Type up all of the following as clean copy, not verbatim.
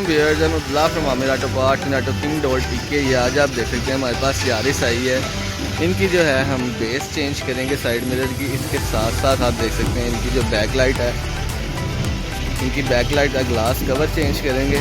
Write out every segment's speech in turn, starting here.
AMIR AUTOKING.PK। ये आज आप देख सकते हैं हमारे पास यारिस आई है। इनकी जो है हम बेस चेंज करेंगे साइड मिरर की। इसके साथ साथ आप देख सकते हैं इनकी जो बैकलाइट है, इनकी बैकलाइट का ग्लास कवर चेंज करेंगे।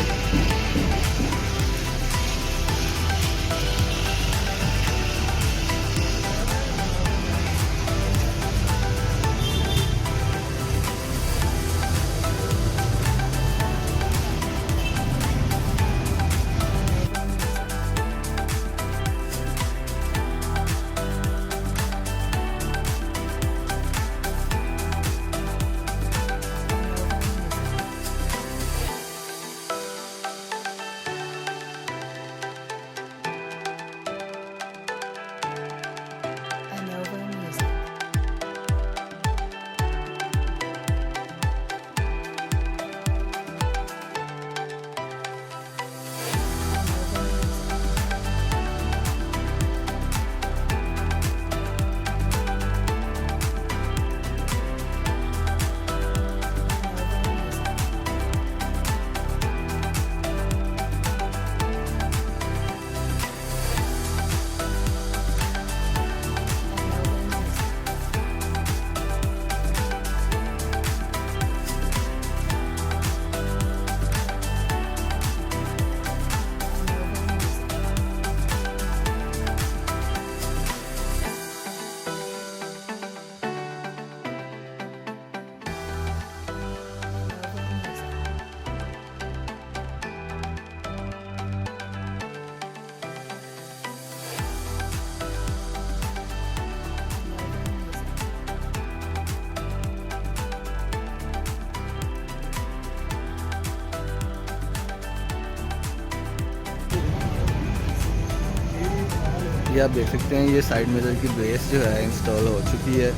ये आप देख सकते हैं ये साइड मिरर की ब्रेस जो है इंस्टॉल हो चुकी है।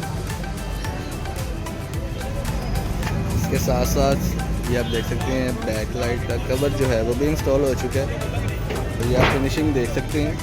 इसके साथ साथ ये आप देख सकते हैं बैक लाइट का कवर जो है वो भी इंस्टॉल हो चुका है। तो ये आप फिनिशिंग देख सकते हैं।